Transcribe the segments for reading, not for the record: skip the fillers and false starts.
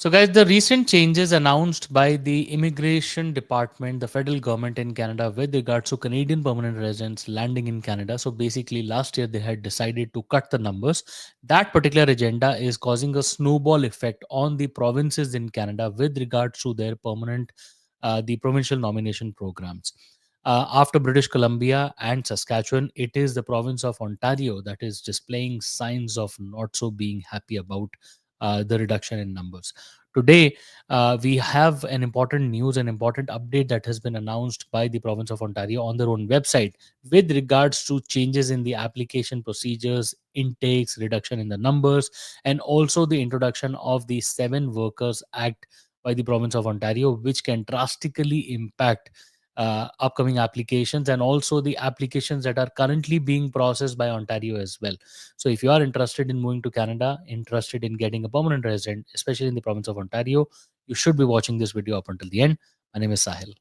So, guys, the recent changes announced by the Immigration Department, the federal government in Canada, with regards to Canadian permanent residents landing in Canada. So, basically, last year they had decided to cut the numbers. That particular agenda is causing a snowball effect on the provinces in Canada with regards to their the provincial nomination programs. After British Columbia and Saskatchewan, it is the province of Ontario that is displaying signs of not so being happy about the reduction in numbers. Today, we have an important news, an important update that has been announced by the province of Ontario on their own website with regards to changes in the application procedures, intakes, reduction in the numbers, and also the introduction of the Seven Workers Act by the province of Ontario, which can drastically impact upcoming applications and also the applications that are currently being processed by Ontario as well. So, if you are interested in moving to Canada, interested in getting a permanent resident, especially in the province of Ontario, you should be watching this video up until the end. My name is Sahil.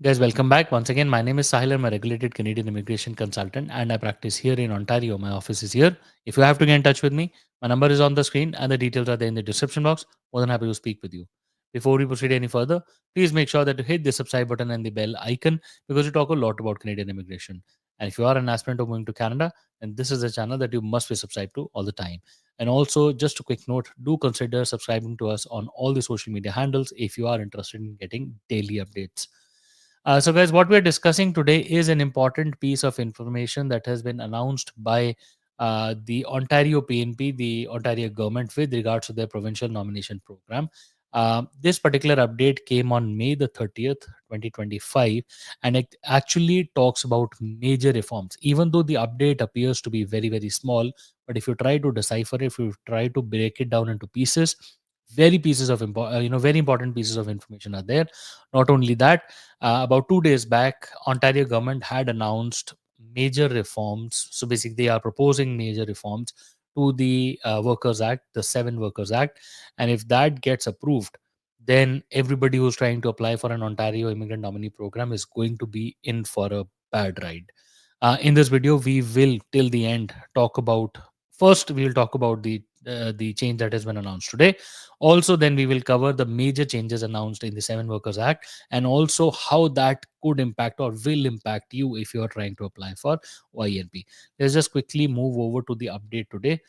Guys, welcome back. Once again, my name is Sahil. I'm a regulated Canadian immigration consultant and I practice here in Ontario. My office is here. If you have to get in touch with me, my number is on the screen and the details are there in the description box. More than happy to speak with you. Before we proceed any further, please make sure that you hit the subscribe button and the bell icon because we talk a lot about Canadian immigration. And if you are an aspirant of moving to Canada, then this is a channel that you must be subscribed to all the time. And also, just a quick note, do consider subscribing to us on all the social media handles if you are interested in getting daily updates. So, guys, what we're discussing today is an important piece of information that has been announced by the Ontario PNP, the Ontario government, with regards to their provincial nomination program. This particular update came on May the 30th, 2025, and it actually talks about major reforms. Even though the update appears to be very, very small, but if you try to decipher it, if you try to break it down into pieces, very important pieces of information are there. Not only that, about 2 days back, Ontario government had announced major reforms. So basically, they are proposing major reforms to the Workers Act, the Seven Workers Act, and if that gets approved, then everybody who's trying to apply for an Ontario immigrant nominee program is going to be in for a bad ride. In this video, we will till the end talk about. First, we will talk about the change that has been announced today. Also, then we will cover the major changes announced in the Seven Workers Act and also how that could impact or will impact you if you are trying to apply for OINP. Let's just quickly move over to the update today.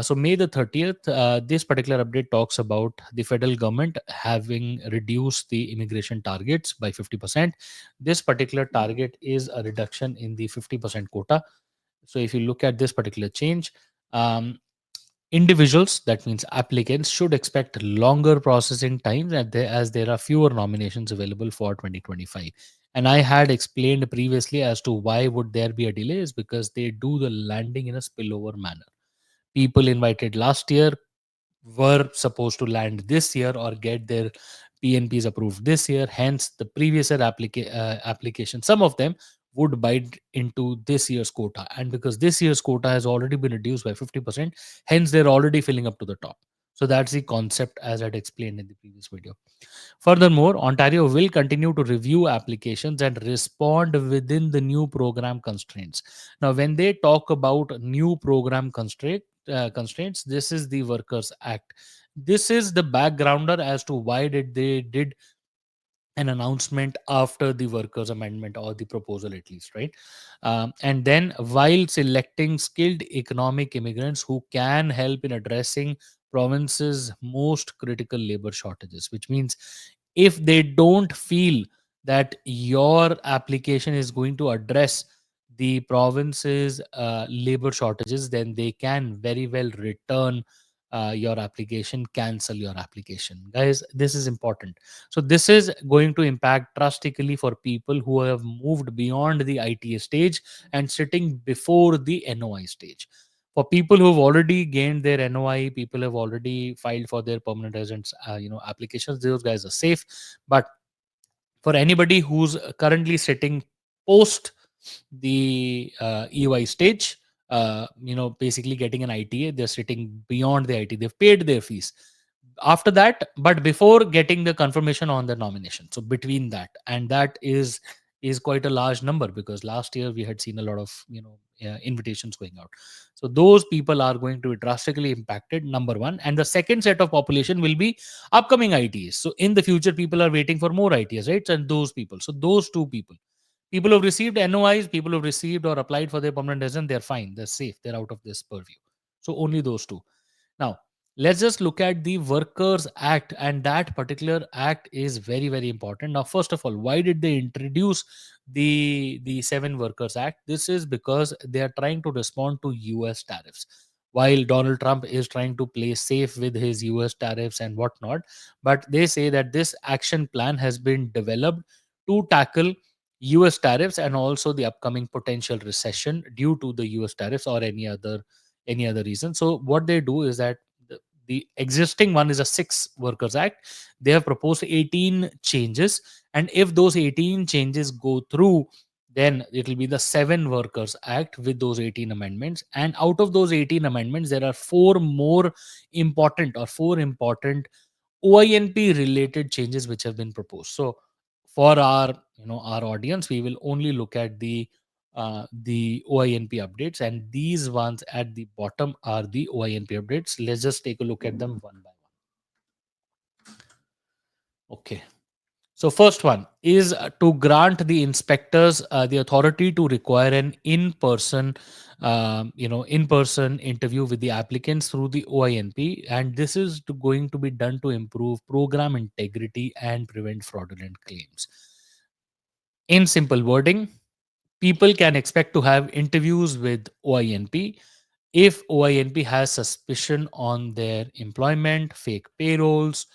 So May the 30th, this particular update talks about the federal government having reduced the immigration targets by 50%. This particular target is a reduction in the 50% quota. So if you look at this particular change, um, individuals, that means applicants, should expect longer processing times as there are fewer nominations available for 2025. And I had explained previously as to why would there be a delay is because they do the landing in a spillover manner. People invited last year were supposed to land this year or get their PNPs approved this year. Hence, the previous year application, some of them would bite into this year's quota. And because this year's quota has already been reduced by 50%, hence they're already filling up to the top. So that's the concept as I'd explained in the previous video. Furthermore, Ontario will continue to review applications and respond within the new program constraints. Now, when they talk about new program constraints, this is the Workers Act. This is the backgrounder as to why did an announcement after the workers amendment or the proposal at least, right? And then while selecting skilled economic immigrants who can help in addressing provinces most critical labor shortages, which means if they don't feel that your application is going to address the province's labor shortages, then they can very well return your application, cancel your application. Guys, this is important. So this is going to impact drastically for people who have moved beyond the ITA stage and sitting before the NOI stage. For people who have already gained their NOI, people have already filed for their permanent residence, applications. Those guys are safe. But for anybody who's currently sitting post the EY stage, basically getting an ITA, they're sitting beyond the ITA. They've paid their fees after that, but before getting the confirmation on the nomination. So between that, and that is is quite a large number, because last year we had seen a lot of invitations going out. So those people are going to be drastically impacted, number one. And the second set of population will be upcoming ITs. So in the future, people are waiting for more ITs, right? And those people, so those two people who have received NOIs, people who have received or applied for their permanent residence, they're fine, they're safe, they're out of this purview. So only those two. Now, let's just look at the Workers Act, and that particular act is very, very important. Now, first of all, why did they introduce the Seven Workers Act? This is because they are trying to respond to US tariffs. While Donald Trump is trying to play safe with his US tariffs and whatnot, but they say that this action plan has been developed to tackle US tariffs and also the upcoming potential recession due to the US tariffs or any other reason. So what they do is that the existing one is a six workers act. They have proposed 18 changes, and if those 18 changes go through, then it will be the seven workers act with those 18 amendments. And out of those 18 amendments, there are four important OINP related changes which have been proposed. So for our audience, we will only look at the OINP updates, and these ones at the bottom are the OINP updates. Let's just take a look at them one by one. Okay. So first one is to grant the inspectors the authority to require an in-person interview with the applicants through the OINP, and this is going to be done to improve program integrity and prevent fraudulent claims. In simple wording, people can expect to have interviews with OINP if OINP has suspicion on their employment, fake payrolls,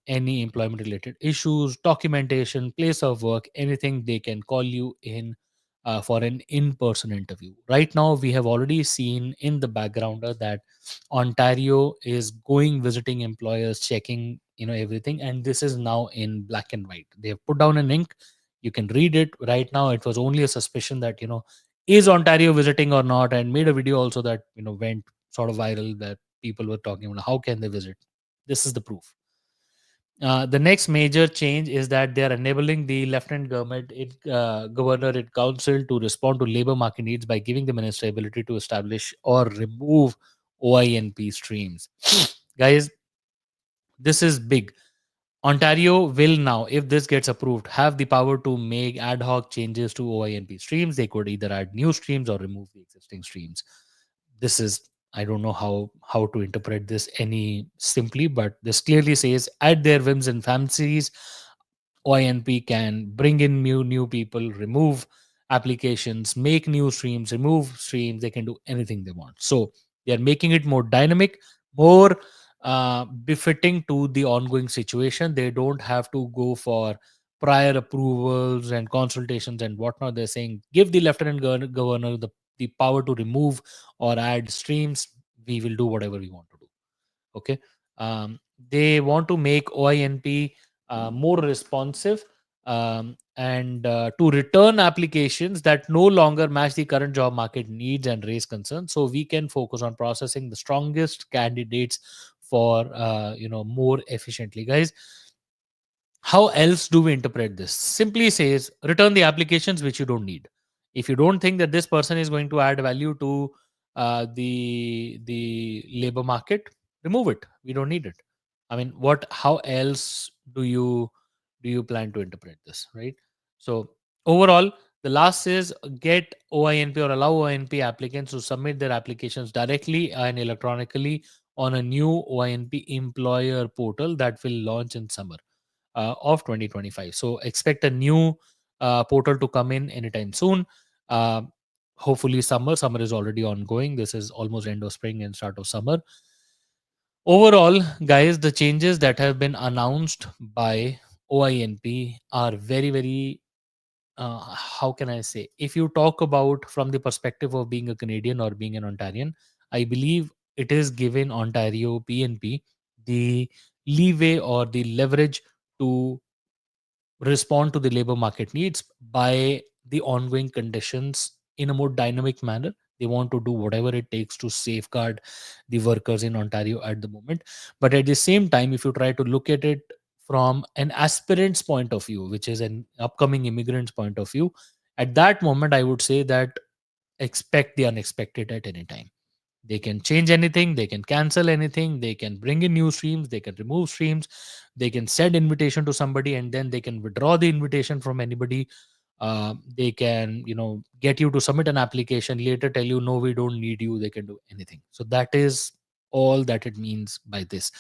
any employment related issues, documentation, place of work, anything. They can call you in for an in-person interview. Right now, we have already seen in the background that Ontario is going visiting employers, checking everything, and this is now in black and white. They have put down an ink. You can read it right now. It was only a suspicion that is Ontario visiting or not, and made a video also that went sort of viral, that people were talking about how can they visit. This is the proof. The next major change is that they are enabling the lieutenant governor in council to respond to labor market needs by giving the minister ability to establish or remove OINP streams. Guys, this is big. Ontario will now, if this gets approved, have the power to make ad hoc changes to OINP streams. They could either add new streams or remove the existing streams. This is, I don't know how to interpret this any simply, but this clearly says at their whims and fancies, OINP can bring in new people, remove applications, make new streams, remove streams. They can do anything they want. So they are making it more dynamic, more befitting to the ongoing situation. They don't have to go for prior approvals and consultations and whatnot. They're saying give the lieutenant governor the power to remove or add streams. We will do whatever we want to do. Okay. They want to make OINP more responsive, and to return applications that no longer match the current job market needs and raise concerns, so we can focus on processing the strongest candidates for more efficiently. Guys, how else do we interpret this? Simply says return the applications which you don't need. If you don't think that this person is going to add value to the labor market, remove it. We don't need it. I mean, what? How else do you plan to interpret this, right? So overall, the last is get OINP or allow OINP applicants to submit their applications directly and electronically on a new OINP employer portal that will launch in summer of 2025. So expect a new portal to come in anytime soon. Uh, Hopefully summer. Summer is already ongoing. This is almost end of spring and start of summer. Overall, guys, the changes that have been announced by OINP are very, very, how can I say, if you talk about from the perspective of being a Canadian or being an Ontarian, I believe it is given Ontario PNP the leeway or the leverage to respond to the labor market needs by the ongoing conditions in a more dynamic manner. They want to do whatever it takes to safeguard the workers in Ontario at the moment. But at the same time, if you try to look at it from an aspirant's point of view, which is an upcoming immigrant's point of view, at that moment, I would say that expect the unexpected at any time. They can change anything, they can cancel anything, they can bring in new streams, they can remove streams, they can send invitation to somebody and then they can withdraw the invitation from anybody. They can, get you to submit an application, later tell you, no, we don't need you. They can do anything. So that is all that it means by this.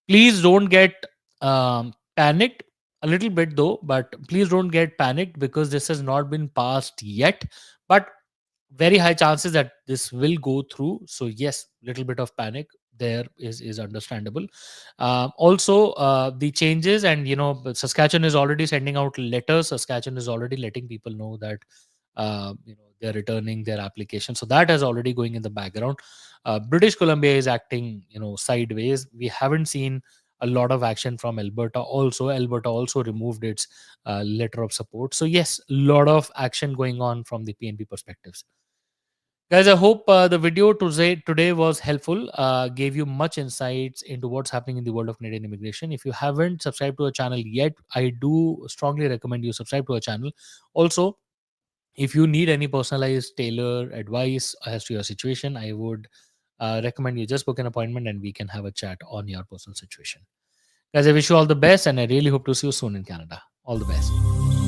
Please don't get panicked a little bit though, but please don't get panicked because this has not been passed yet. But very high chances that this will go through. So yes, little bit of panic there is understandable. Also, the changes, and Saskatchewan is already sending out letters. Saskatchewan is already letting people know that they're returning their application. So that is already going in the background. British Columbia is acting sideways. We haven't seen a lot of action from Alberta. Alberta also removed its letter of support. So yes, a lot of action going on from the PNP perspectives. Guys, I hope the video today was helpful, gave you much insights into what's happening in the world of Canadian immigration. If you haven't subscribed to our channel yet, I do strongly recommend you subscribe to our channel. Also, if you need any personalized tailor advice as to your situation, I would recommend you just book an appointment and we can have a chat on your personal situation. Guys, I wish you all the best and I really hope to see you soon in Canada. All the best.